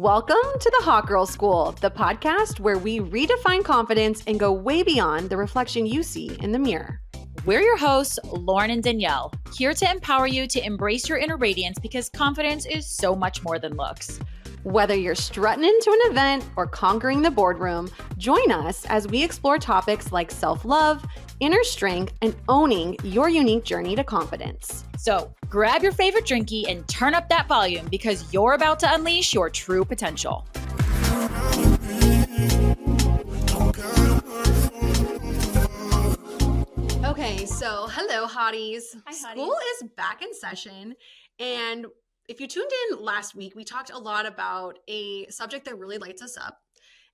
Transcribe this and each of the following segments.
Welcome to the Hot Girl School, the podcast where we redefine confidence and go way beyond the reflection you see in the mirror. We're your hosts, Lauren and Danielle, here to empower you to embrace your inner radiance because confidence is so much more than looks. Whether you're strutting into an event or conquering the boardroom, join us as we explore topics like self-love, inner strength, and owning your unique journey to confidence. So grab your favorite drinky and turn up that volume because you're about to unleash your true potential. Okay, so hello, hotties. Hi, hotties. School is back in session, and if you tuned in last week, we talked a lot about a subject that really lights us up,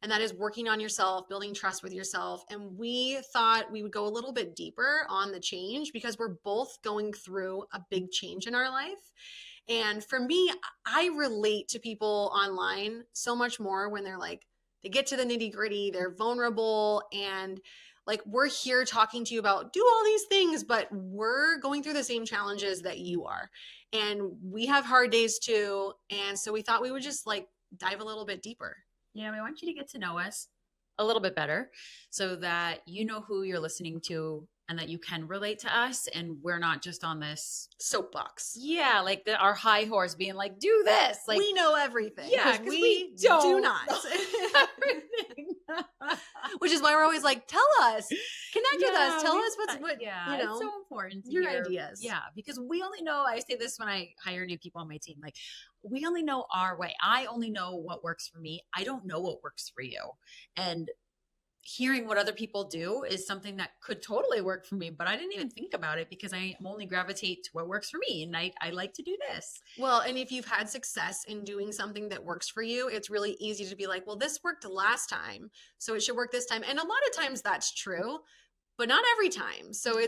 and that is working on yourself, building trust with yourself. And we thought we would go a little bit deeper on the change because we're both going through a big change in our life. And for me, I relate to people online so much more when they're like, they get to the nitty gritty, they're vulnerable, and like, we're here talking to you about do all these things, but we're going through the same challenges that you are. And we have hard days too. And so we thought we would just like dive a little bit deeper. Yeah, we want you to get to know us a little bit better so that you know who you're listening to and that you can relate to us. And we're not just on this soapbox. Yeah, like our high horse being like, do this. Like, we know everything. Yeah, we don't do not. Which is why we're always like, tell us, connect with us, tell us what you know, it's so important to your hear ideas. Yeah, because we only know, I say this when I hire new people on my team, like we only know our way. I only know what works for me. I don't know what works for you. And hearing what other people do is something that could totally work for me, but I didn't even think about it because I only gravitate to what works for me. And I like to do this. Well, and if you've had success in doing something that works for you, it's really easy to be like, well, this worked last time, so it should work this time. And a lot of times that's true, but not every time. So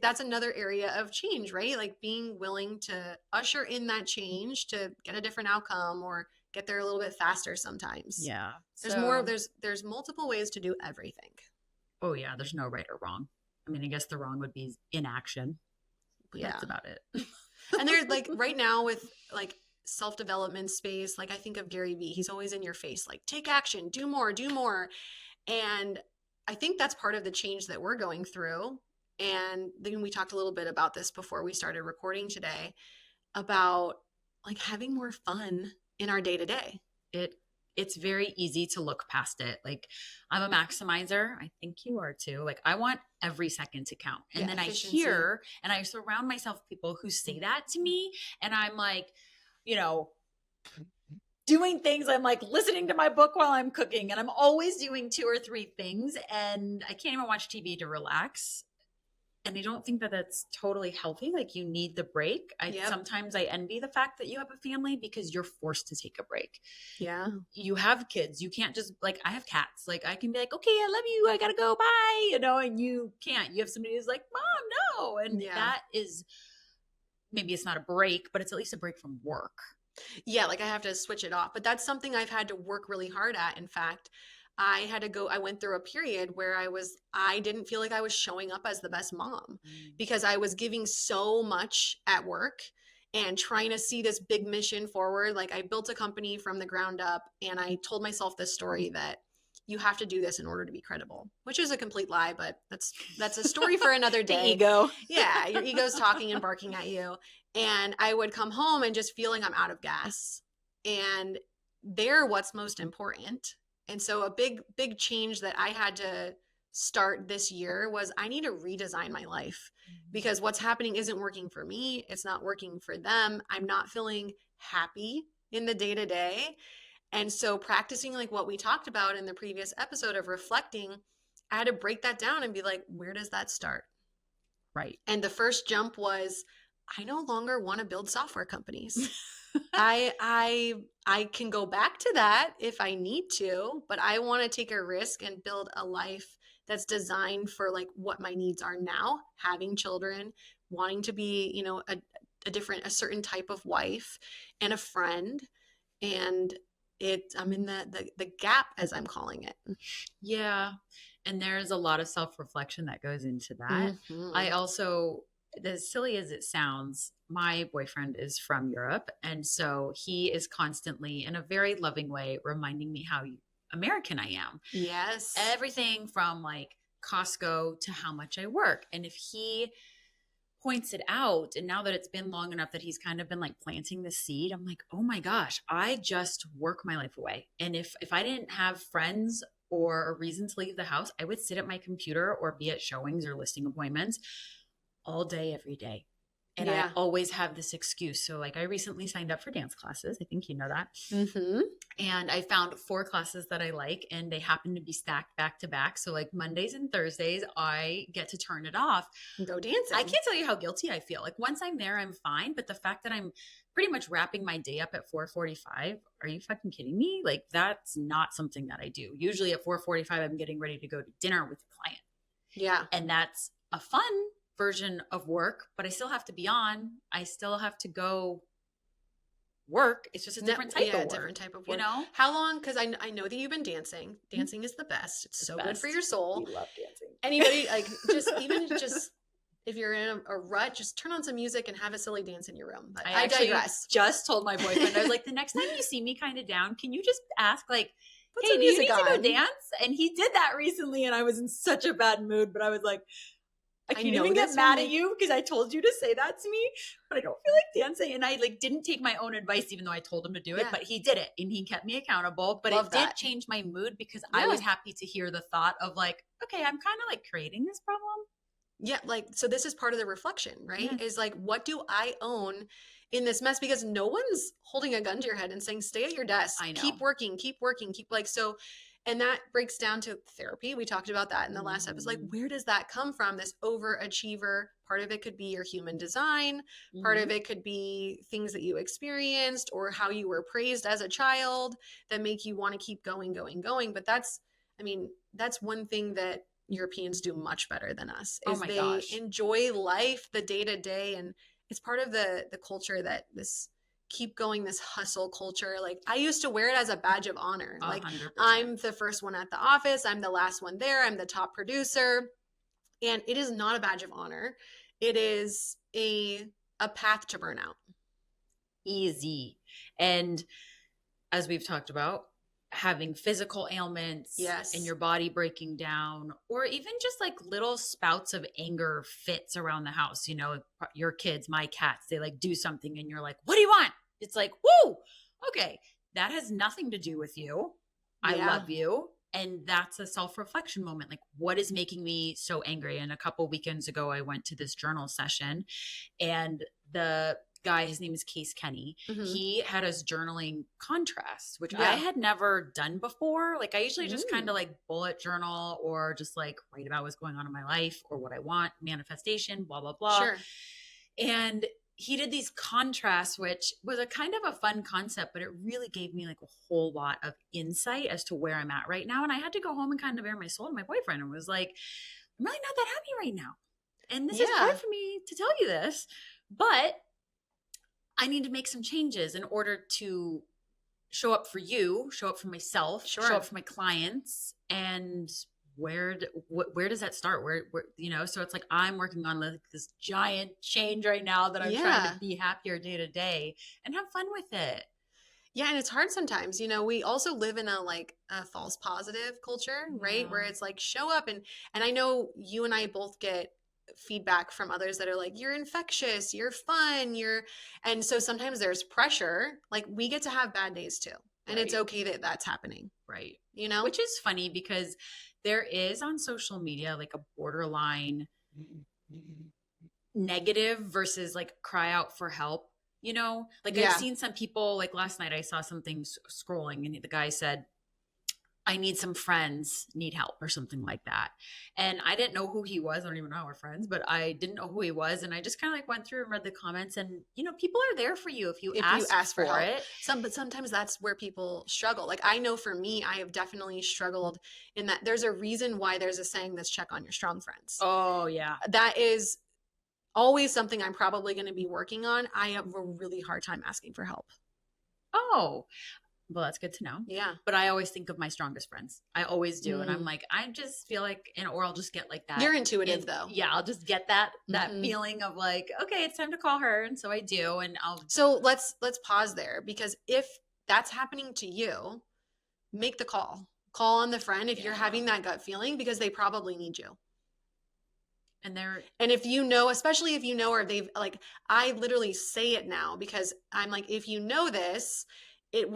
that's another area of change, right? Like being willing to usher in that change to get a different outcome or get there a little bit faster sometimes. Yeah. There's multiple ways to do everything. Oh yeah. There's no right or wrong. I mean, I guess the wrong would be inaction. But yeah. That's about it. And there's like right now with like self-development space, like I think of Gary Vee, he's always in your face, like take action, do more. And I think that's part of the change that we're going through. And then we talked a little bit about this before we started recording today about like having more fun in our day-to-day. It's very easy to look past it. Like I'm a maximizer. I think you are too. Like I want every second to count. And then efficiency. I hear and I surround myself with people who say that to me. And I'm like, you know, doing things. I'm like listening to my book while I'm cooking and I'm always doing 2 or 3 things and I can't even watch TV to relax. And I don't think that that's totally healthy. Like you need the break. Sometimes I envy the fact that you have a family because you're forced to take a break. Yeah. You have kids. You can't just like, I have cats. Like I can be like, okay, I love you. I got to go. Bye. You know, and you can't. You have somebody who's like, Mom, no. And that is, maybe it's not a break, but it's at least a break from work. Yeah. Like I have to switch it off. But that's something I've had to work really hard at. In fact, I went through a period where I didn't feel like I was showing up as the best mom because I was giving so much at work and trying to see this big mission forward. Like I built a company from the ground up and I told myself this story that you have to do this in order to be credible, which is a complete lie, but that's a story for another day. The ego. Yeah. Your ego's talking and barking at you. And I would come home and just feeling I'm out of gas and they're what's most important. And so a big change that I had to start this year was I need to redesign my life because what's happening isn't working for me. It's not working for them. I'm not feeling happy in the day to day. And so practicing like what we talked about in the previous episode of reflecting, I had to break that down and be like, where does that start? Right. And the first jump was I no longer want to build software companies. I can go back to that if I need to, but I want to take a risk and build a life that's designed for like what my needs are now, having children, wanting to be, you know, a certain type of wife and a friend. And I'm in the gap, as I'm calling it. Yeah. And there's a lot of self-reflection that goes into that. Mm-hmm. I also as silly as it sounds, my boyfriend is from Europe. And so he is constantly, in a very loving way, reminding me how American I am. Yes. Everything from like Costco to how much I work. And if he points it out, and now that it's been long enough that he's kind of been like planting the seed, I'm like, oh my gosh, I just work my life away. And if I didn't have friends or a reason to leave the house, I would sit at my computer or be at showings or listing appointments all day, every day. And I always have this excuse. So like I recently signed up for dance classes. I think you know that. Mm-hmm. And I found 4 classes that I like, and they happen to be stacked back to back. So like Mondays and Thursdays, I get to turn it off. Go dancing. I can't tell you how guilty I feel. Like once I'm there, I'm fine. But the fact that I'm pretty much wrapping my day up at 4:45, are you fucking kidding me? Like that's not something that I do. Usually at 4:45, I'm getting ready to go to dinner with a client. Yeah. And that's a fun version of work, but I still have to be on. I still have to go work. It's just a different type of work. Different type of work. You know? How long? Because I know that you've been dancing. Dancing is the best. It's so good for your soul. We love dancing. Anybody like just if you're in a rut, just turn on some music and have a silly dance in your room. But I digress. Just told my boyfriend, I was like, the next time you see me kind of down, can you just ask like, put hey, some do you music need on. to go dance? And he did that recently, and I was in such a bad mood, but I was like, I can't even get mad at you because I told you to say that to me, but I don't feel like dancing. And I like didn't take my own advice, even though I told him to do it, but he did it and he kept me accountable. But it did change my mood because I was happy to hear the thought of like, okay, I'm kind of like creating this problem. Yeah. Like, so this is part of the reflection, right? Yeah. Is like, what do I own in this mess? Because no one's holding a gun to your head and saying, stay at your desk, I know. keep working, keep like, so. And that breaks down to therapy. We talked about that in the last episode. Like, where does that come from? This overachiever. Part of it could be your human design. Part of it could be things that you experienced or how you were praised as a child that make you want to keep going. But that's one thing that Europeans do much better than us is they enjoy life, the day to day. And it's part of the culture that keep going, this hustle culture. Like I used to wear it as a badge of honor. 100%. Like I'm the first one at the office. I'm the last one there. I'm the top producer. And it is not a badge of honor. It is a path to burnout. Easy. And as we've talked about, having physical ailments and your body breaking down, or even just like little spouts of anger fits around the house, you know, your kids, my cats, they like do something and you're like, what do you want? It's like, whoa, okay. That has nothing to do with you. I love you. And that's a self-reflection moment. Like what is making me so angry? And a couple weekends ago, I went to this journal session and the guy, his name is Case Kenny. He had us journaling contrasts, which I had never done before. Like I usually just kind of like bullet journal or just like write about what's going on in my life or what I want, manifestation, blah, blah, blah. Sure. And he did these contrasts, which was a kind of a fun concept, but it really gave me like a whole lot of insight as to where I'm at right now. And I had to go home and kind of bare my soul to my boyfriend and was like, I'm really not that happy right now. And this is hard for me to tell you this, but I need to make some changes in order to show up for you, show up for myself, show up for my clients. And where does that start? Where, you know, so it's like, I'm working on like this giant change right now that I'm trying to be happier day to day and have fun with it. Yeah. And it's hard sometimes, you know, we also live in a false positive culture, right? Where it's like, show up. And I know you and I both get feedback from others that are like, you're infectious, you're fun, and so sometimes there's pressure. Like we get to have bad days too. And it's okay that that's happening. Right. You know, which is funny because there is on social media, like a borderline negative versus like cry out for help, you know, like I've seen some people like last night, I saw something scrolling and the guy said, I need some friends, need help or something like that. And I didn't know who he was. I don't even know we're friends, but I didn't know who he was. And I just kind of like went through and read the comments and, you know, people are there for you if you ask for help. It. But sometimes that's where people struggle. Like I know for me, I have definitely struggled in that there's a reason why there's a saying that's check on your strong friends. Oh yeah. That is always something I'm probably going to be working on. I have a really hard time asking for help. Oh, Well, that's good to know. Yeah. But I always think of my strongest friends. I always do. And I'm Mm. like, I just feel like, or I'll just get like that. You're intuitive though. Yeah. I'll just get that feeling of like, okay, it's time to call her. And so I do. And So let's pause there, because if that's happening to you, make the call. Call on the friend if you're having that gut feeling, because they probably need you. And if you know, especially if you know, or they've like, I literally say it now because I'm like, if you know this, you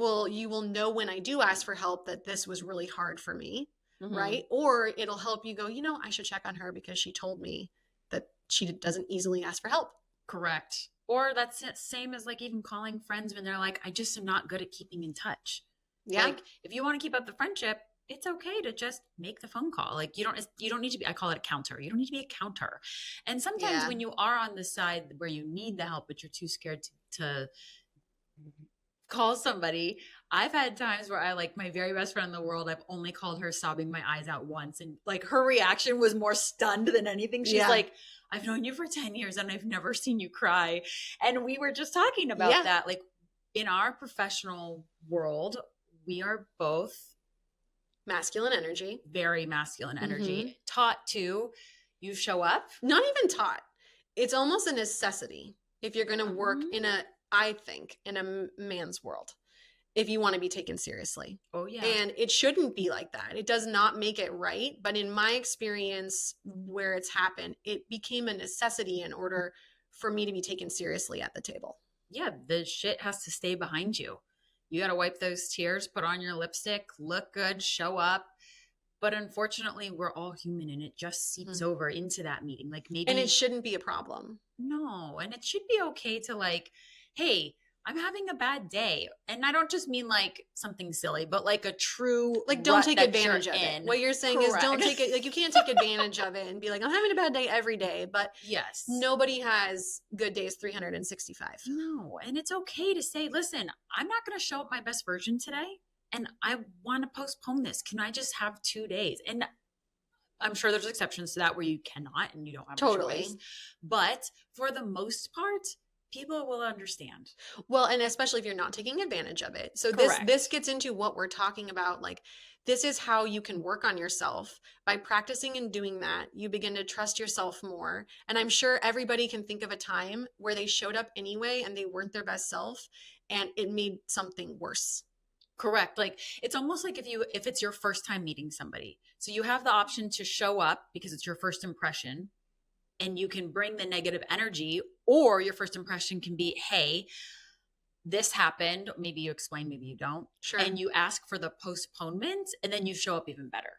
will know when I do ask for help that this was really hard for me. Mm-hmm. Right. Or it'll help you go, I should check on her because she told me that she doesn't easily ask for help. Correct. Or that's the same as like even calling friends when they're like, I just am not good at keeping in touch. Yeah. Like if you want to keep up the friendship, it's okay to just make the phone call. Like you don't need to be, I call it a counter. You don't need to be a counter. And sometimes when you are on the side where you need the help, but you're too scared to call somebody. I've had times where I like my very best friend in the world, I've only called her sobbing my eyes out once. And like her reaction was more stunned than anything. She's like, I've known you for 10 years and I've never seen you cry. And we were just talking about that. Like in our professional world, we are both masculine energy, very masculine energy, taught to you show up. Not even taught. It's almost a necessity if you're going to work I think, in a man's world, if you want to be taken seriously. Oh, yeah. And it shouldn't be like that. It does not make it right. But in my experience where it's happened, it became a necessity in order for me to be taken seriously at the table. Yeah, the shit has to stay behind you. You got to wipe those tears, put on your lipstick, look good, show up. But unfortunately, we're all human and it just seeps over into that meeting. Like maybe. And it shouldn't be a problem. No. And it should be okay to like, hey, I'm having a bad day. And I don't just mean like something silly, but like a true, like don't take advantage of it. What you're saying is don't take it. Like you can't take advantage of it and be like, I'm having a bad day every day. But yes, nobody has good days 365. No. And it's okay to say, listen, I'm not going to show up my best version today. And I want to postpone this. Can I just have 2 days? And I'm sure there's exceptions to that where you cannot and you don't have a choice. But for the most part, people will understand. Well, and especially if you're not taking advantage of it. So this gets into what we're talking about. Like, this is how you can work on yourself. By practicing and doing that, you begin to trust yourself more. And I'm sure everybody can think of a time where they showed up anyway and they weren't their best self and it made something worse. Correct. Like it's almost like if it's your first time meeting somebody. So you have the option to show up because it's your first impression and you can bring the negative energy, or your first impression can be, hey, this happened. Maybe you explain, maybe you don't. Sure. And you ask for the postponement and then you show up even better.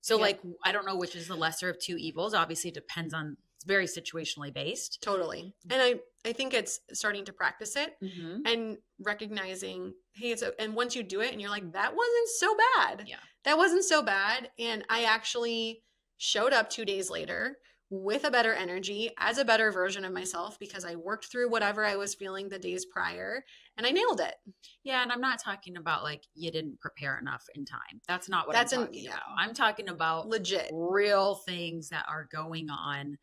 So like, I don't know which is the lesser of two evils. Obviously it depends on, it's very situationally based. Totally. And I think it's starting to practice it and recognizing, hey, and once you do it and you're like, that wasn't so bad. Yeah. That wasn't so bad. And I actually showed up 2 days later with a better energy, as a better version of myself, because I worked through whatever I was feeling the days prior and I nailed it. Yeah. And I'm not talking about like you didn't prepare enough in time. That's not what I'm talking about. I'm talking about legit real things that are going on,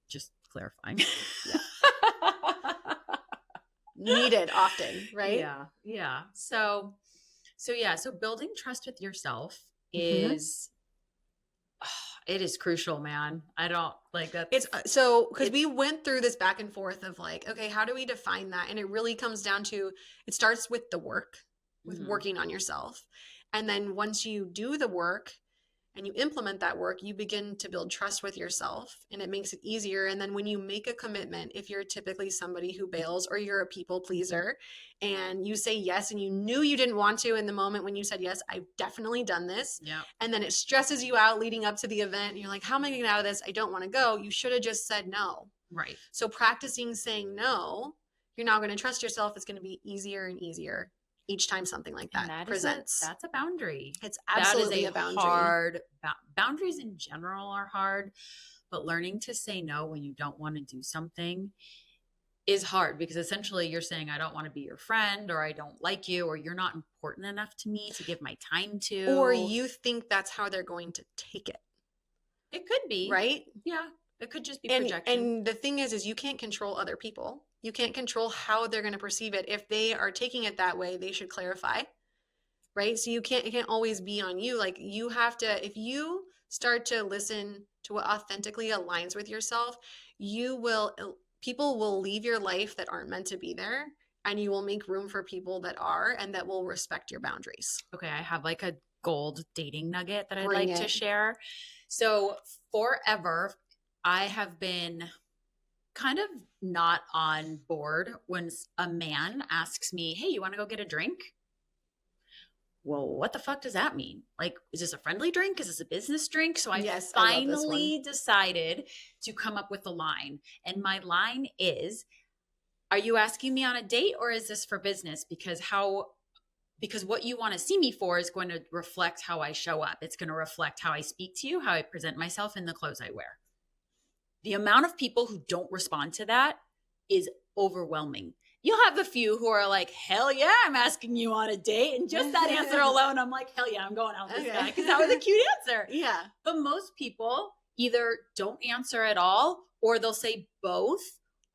just clarifying. Yeah. Needed often, right? Yeah. Yeah. So building trust with yourself is it is crucial, man. I don't like that. It's so because we went through this back and forth of like, okay, how do we define that? And it really comes down to, it starts with the work, with working on yourself. And then once you do the work and you implement that work, you begin to build trust with yourself and it makes it easier. And then when you make a commitment, if you're typically somebody who bails or you're a people pleaser and you say yes and you knew you didn't want to in the moment when you said yes, I've definitely done this. Yeah. And then it stresses you out leading up to the event and you're like, how am I going to get out of this? I don't want to go. You should have just said no. Right. So practicing saying no, you're now going to trust yourself. It's going to be easier and easier each time something like that presents. That's a boundary. It's absolutely a boundary. Boundaries in general are hard, but learning to say no when you don't want to do something is hard because essentially you're saying, I don't want to be your friend, or I don't like you, or you're not important enough to me to give my time to. Or you think that's how they're going to take it. It could be. Right? Yeah. It could just be projection. And the thing is you can't control other people. You can't control how they're going to perceive it. If they are taking it that way, they should clarify, right? So it can't always be on you. Like you have to, if you start to listen to what authentically aligns with yourself, people will leave your life that aren't meant to be there, and you will make room for people that are and that will respect your boundaries. Okay, I have like a gold dating nugget that I'd Bring like it. to share. So forever, I have been kind of not on board when a man asks me, hey, you want to go get a drink? Well, what the fuck does that mean? Like, is this a friendly drink? Is this a business drink? So I finally decided to come up with a line. And my line is, are you asking me on a date or is this for business? Because what you want to see me for is going to reflect how I show up. It's going to reflect how I speak to you, how I present myself, and the clothes I wear. The amount of people who don't respond to that is overwhelming. You'll have a few who are like, hell yeah, I'm asking you on a date. And just that answer alone, I'm like, hell yeah, I'm going out with this guy because that was a cute answer. Yeah. But most people either don't answer at all, or they'll say both,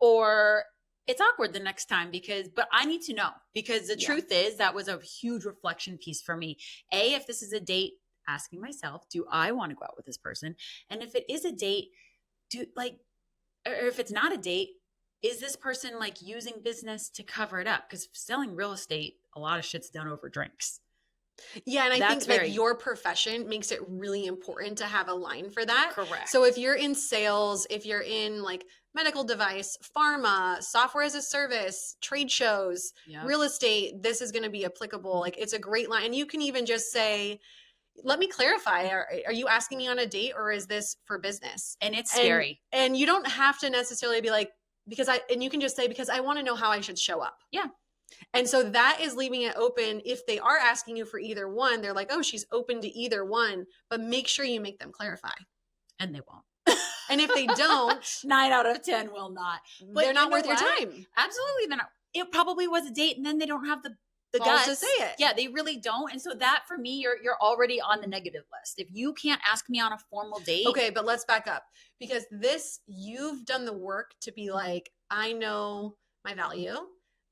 or it's awkward the next time but I need to know, because the truth is that was a huge reflection piece for me. If this is a date, asking myself, do I want to go out with this person? And if it is a date, or if it's not a date, is this person like using business to cover it up? Because selling real estate, a lot of shit's done over drinks. Yeah, and I think like your profession makes it really important to have a line for that. Correct. So if you're in sales, if you're in like medical device, pharma, software as a service, trade shows, real estate, this is going to be applicable. Like it's a great line. And you can even just say, let me clarify, are you asking me on a date or is this for business? And it's scary. And you don't have to necessarily be like, you can just say, because I want to know how I should show up. Yeah. And so that is leaving it open. If they are asking you for either one, they're like, oh, she's open to either one, but make sure you make them clarify. And they won't. And if they don't, 9 out of 10 will not. But they're not worth your time. Absolutely. They're not. It probably was a date and then they don't have the guts to say it. Yeah, they really don't. And so that for me, you're already on the negative list. If you can't ask me on a formal date. Okay, but let's back up, because you've done the work to be like, I know my value.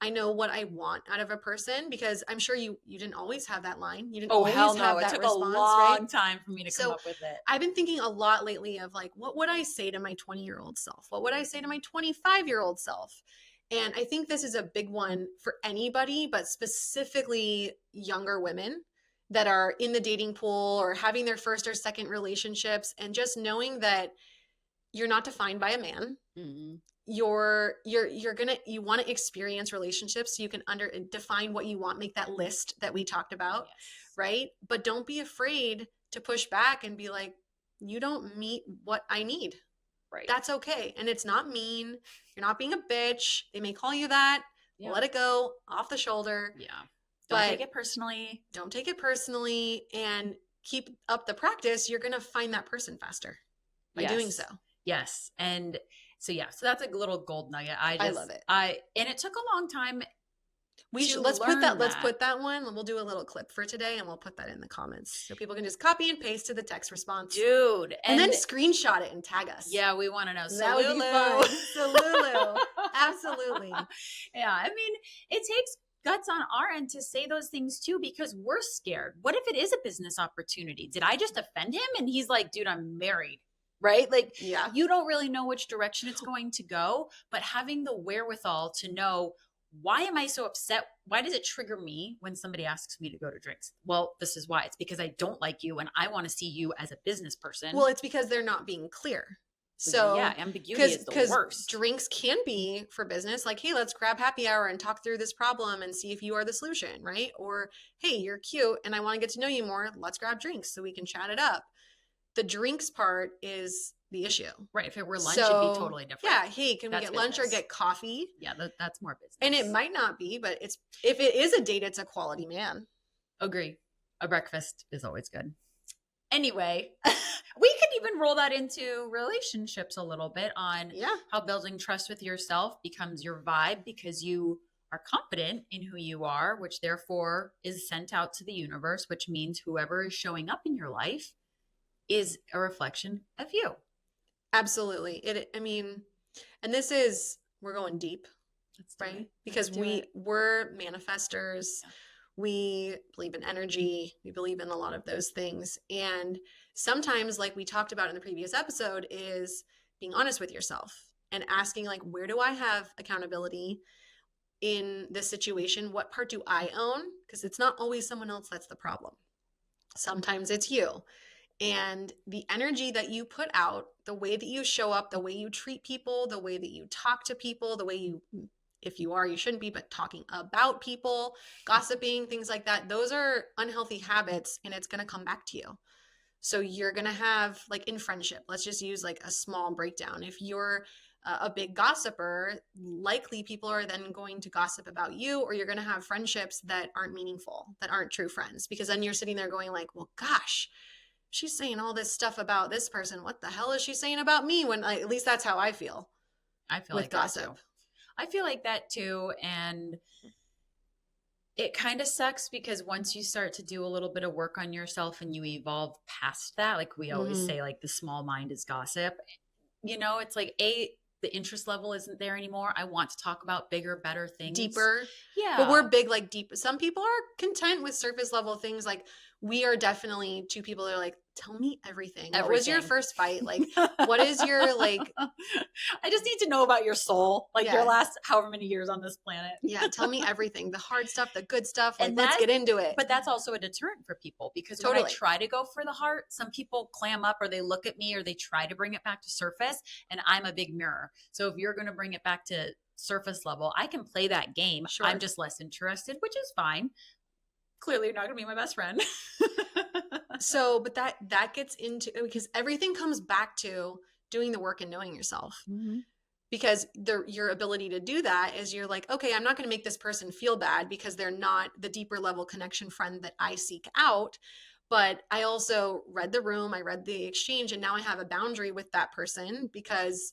I know what I want out of a person, because I'm sure you didn't always have that line. You didn't always have that response. It took a long time for me to come up with it. I've been thinking a lot lately of like, what would I say to my 20-year-old self? What would I say to my 25-year-old self? And I think this is a big one for anybody, but specifically younger women that are in the dating pool or having their first or second relationships, and just knowing that you're not defined by a man. Mm-hmm. You want to experience relationships so you can define what you want, make that list that we talked about, right? But don't be afraid to push back and be like, you don't meet what I need. Right. That's okay. And it's not mean. You're not being a bitch. They may call you that. Yeah. Let it go, off the shoulder. Yeah. Don't take it personally. Don't take it personally, and keep up the practice. You're going to find that person faster by doing so. Yes. And so that's a little gold nugget. I love it. And it took a long time. Let's put that one. We'll do a little clip for today and we'll put that in the comments so people can just copy and paste to the text response. Dude. And then screenshot it and tag us. Yeah, we want to know. That would be fun. SOLULU. Absolutely. Yeah. I mean, it takes guts on our end to say those things too, because we're scared. What if it is a business opportunity? Did I just offend him? And he's like, dude, I'm married. Right? Like, you don't really know which direction it's going to go, but having the wherewithal to know, why am I so upset? Why does it trigger me when somebody asks me to go to drinks? Well, this is why. It's because I don't like you and I want to see you as a business person. Well, it's because they're not being clear. So ambiguity is the worst. Drinks can be for business, like, hey, let's grab happy hour and talk through this problem and see if you are the solution, right? Or, hey, you're cute and I want to get to know you more. Let's grab drinks so we can chat it up. The drinks part is the issue. Right. If it were lunch, it'd be totally different. Yeah. Hey, can we get lunch or get coffee? Yeah, that's more business. And it might not be, but if it is a date, it's a quality man. Agree. A breakfast is always good. Anyway, we could even roll that into relationships a little bit on how building trust with yourself becomes your vibe, because you are confident in who you are, which therefore is sent out to the universe, which means whoever is showing up in your life is a reflection of you. Absolutely. And we're going deep. right? Because we're manifestors. Yeah. We believe in energy. We believe in a lot of those things. And sometimes, like we talked about in the previous episode, is being honest with yourself and asking, like, where do I have accountability in this situation? What part do I own? Because it's not always someone else that's the problem. Sometimes it's you. And the energy that you put out, the way that you show up, the way you treat people, the way that you talk to people, the way you, if you are, you shouldn't be, but talking about people, gossiping, things like that, those are unhealthy habits, and it's going to come back to you. So you're going to have, like in friendship, let's just use like a small breakdown. If you're a big gossiper, likely people are then going to gossip about you, or you're going to have friendships that aren't meaningful, that aren't true friends, because then you're sitting there going like, well, gosh, she's saying all this stuff about this person. What the hell is she saying about me? When at least that's how I feel. I feel with like gossip. That too. I feel like that too. And it kind of sucks because once you start to do a little bit of work on yourself and you evolve past that, like we always say, like the small mind is gossip, it's like the interest level isn't there anymore. I want to talk about bigger, better things. Deeper. Yeah. But we're big, like deep. Some people are content with surface level things. Like we are definitely two people that are like, tell me everything. What was your first fight? Like, what is your, like, I just need to know about your soul. Like your last however many years on this planet. Yeah. Tell me everything, the hard stuff, the good stuff. Like, let's get into it. But that's also a deterrent for people because when I try to go for the heart, some people clam up or they look at me or they try to bring it back to surface, and I'm a big mirror. So if you're going to bring it back to surface level, I can play that game. Sure. I'm just less interested, which is fine. Clearly you're not going to be my best friend. So, but that gets into, because everything comes back to doing the work and knowing yourself. Mm-hmm. Because your ability to do that is you're like, okay, I'm not going to make this person feel bad because they're not the deeper level connection friend that I seek out. But I also read the room, I read the exchange, and now I have a boundary with that person because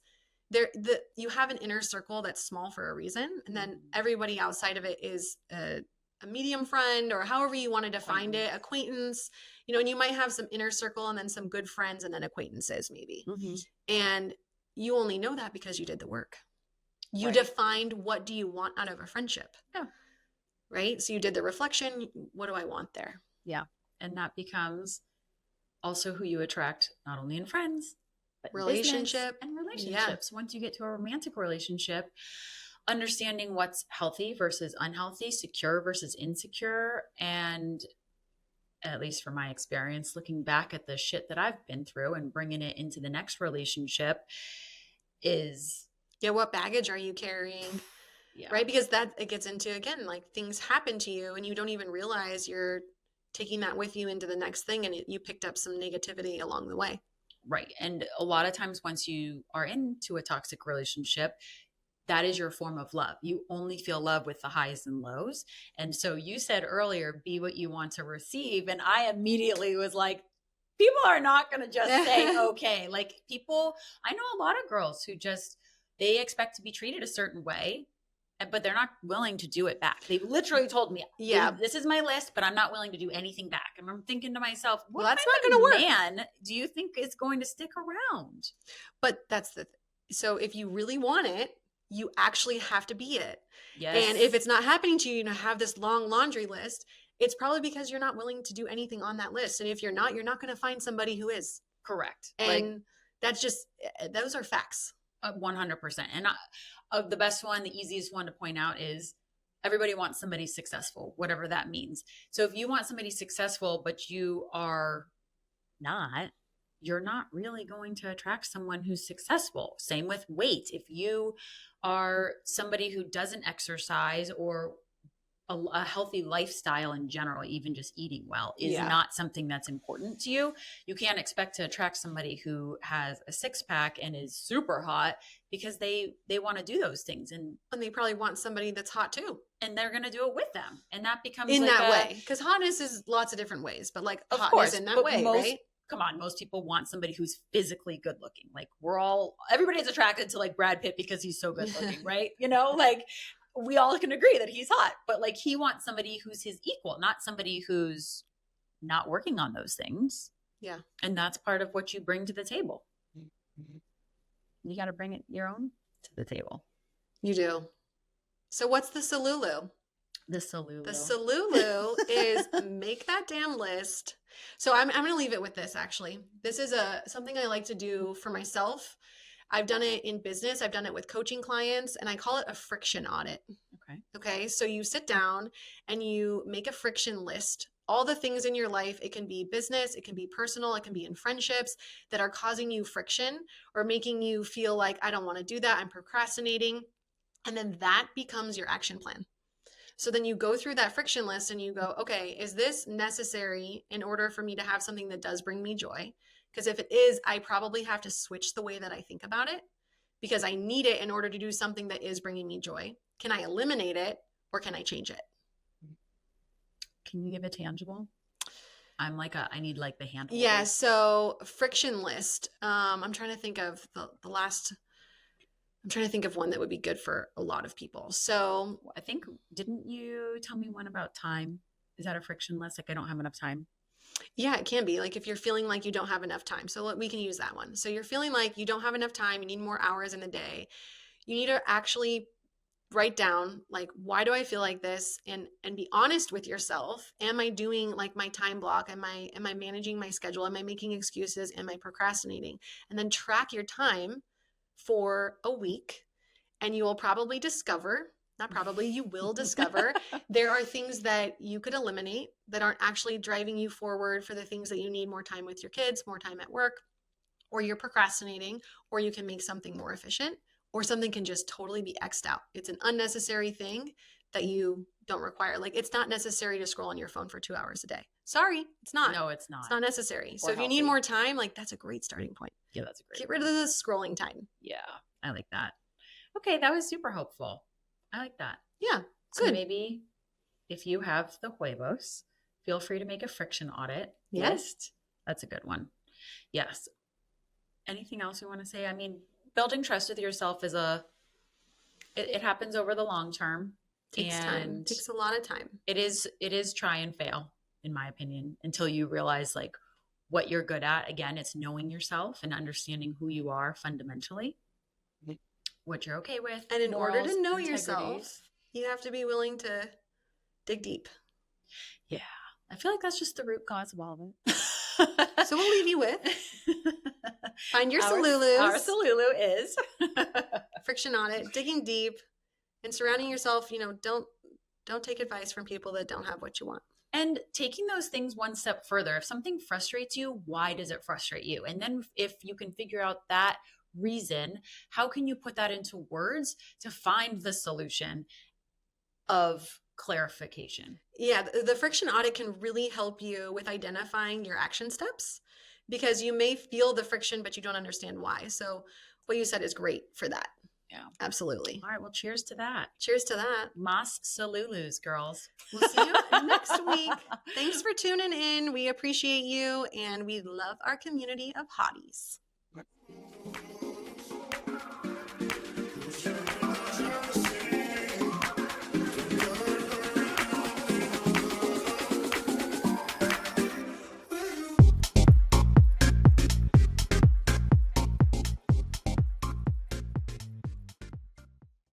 you have an inner circle that's small for a reason. And then everybody outside of it is a medium friend, or however you want to define it, acquaintance, and you might have some inner circle and then some good friends and then acquaintances maybe. Mm-hmm. And you only know that because you did the work. You defined, what do you want out of a friendship? Yeah. Right? So you did the reflection. What do I want there? Yeah. And that becomes also who you attract, not only in friends, but relationship and relationships. Yeah. Once you get to a romantic relationship, understanding what's healthy versus unhealthy, secure versus insecure. And at least from my experience, looking back at the shit that I've been through and bringing it into the next relationship is... Yeah, what baggage are you carrying? Yeah. Right? Because it gets into, again, like things happen to you and you don't even realize you're taking that with you into the next thing, and you picked up some negativity along the way. Right. And a lot of times once you are into a toxic relationship, that is your form of love. You only feel love with the highs and lows. And so you said earlier, be what you want to receive. And I immediately was like, people are not going to just say, okay. Like I know a lot of girls who they expect to be treated a certain way, but they're not willing to do it back. They literally told me, yeah, this is my list, but I'm not willing to do anything back. And I'm thinking to myself, well, that's not going to work. Man, do you think is going to stick around? But that's so if you really want it, you actually have to be it. Yes. And if it's not happening to you, have this long laundry list, it's probably because you're not willing to do anything on that list. And if you're not going to find somebody who is. Correct. And that's just, those are facts. 100%. And the best one, the easiest one to point out is everybody wants somebody successful, whatever that means. So if you want somebody successful, but you are not, you're not really going to attract someone who's successful. Same with weight. If you are somebody who doesn't exercise, or a healthy lifestyle in general, even just eating well, is not something that's important to you, you can't expect to attract somebody who has a six-pack and is super hot, because they want to do those things. And they probably want somebody that's hot too. And they're going to do it with them. And that becomes in that way. Because hotness is lots of different ways, but like of hotness course, in that way, right? Come on, most people want somebody who's physically good looking. Like everybody's attracted to like Brad Pitt because he's so good looking, right? Like we all can agree that he's hot, but like he wants somebody who's his equal, not somebody who's not working on those things. Yeah. And that's part of what you bring to the table. You got to bring it your own to the table. You do. So what's the SOLULU? The SOLULU. The SOLULU is make that damn list. So I'm going to leave it with this, actually. This is something I like to do for myself. I've done it in business. I've done it with coaching clients, and I call it a friction audit. Okay. Okay. So you sit down and you make a friction list. All the things in your life, it can be business, it can be personal, it can be in friendships that are causing you friction or making you feel like, I don't want to do that, I'm procrastinating. And then that becomes your action plan. So then you go through that friction list and you go, okay, is this necessary in order for me to have something that does bring me joy? Because if it is, I probably have to switch the way that I think about it because I need it in order to do something that is bringing me joy. Can I eliminate it or can I change it? Can you give a tangible? I need like the hand. Yeah. So friction list. I'm trying to think of I'm trying to think of one that would be good for a lot of people. So I think, didn't you tell me one about time? Is that a friction list? Like I don't have enough time. Yeah, it can be. Like if you're feeling like you don't have enough time. So we can use that one. So you're feeling like you don't have enough time, you need more hours in the day. You need to actually write down like, why do I feel like this? And be honest with yourself. Am I doing like my time block? Am I managing my schedule? Am I making excuses? Am I procrastinating? And then track your time for a week. And you will probably discover, not probably, you will discover there are things that you could eliminate that aren't actually driving you forward for the things that you need more time with your kids, more time at work, or you're procrastinating, or you can make something more efficient, or something can just totally be X'd out. It's an unnecessary thing that you don't require. Like it's not necessary to scroll on your phone for 2 hours a day. Sorry, it's not. No, it's not. It's not necessary. So if healthy. you need more time, like that's a great starting point. Yeah, that's a great Get rid of the scrolling time. Yeah, I like that. Okay, that was super helpful. I like that. Yeah, so good. Maybe if you have the huevos, feel free to make a friction audit list. That's a good one. Yes. Anything else you want to say? I mean, building trust with yourself is it happens over the long term. Takes time. It takes a lot of time. It is try and fail, in my opinion, until you realize like what you're good at. Again, it's knowing yourself and understanding who you are fundamentally, what you're okay with. And in order to know yourself, you have to be willing to dig deep. Yeah. I feel like that's just the root cause of all of it. So we'll leave you with find your SOLULUs. Our SOLULU is friction audit, digging deep, and surrounding yourself. Don't take advice from people that don't have what you want. And taking those things one step further. If something frustrates you, why does it frustrate you? And then if you can figure out that reason, how can you put that into words to find the solution of clarification? Yeah, the friction audit can really help you with identifying your action steps because you may feel the friction, but you don't understand why. So what you said is great for that. Yeah, absolutely. All right. Well, cheers to that. Cheers to that. Mas SOLULUs, girls. We'll see you next week. Thanks for tuning in. We appreciate you and we love our community of hotties.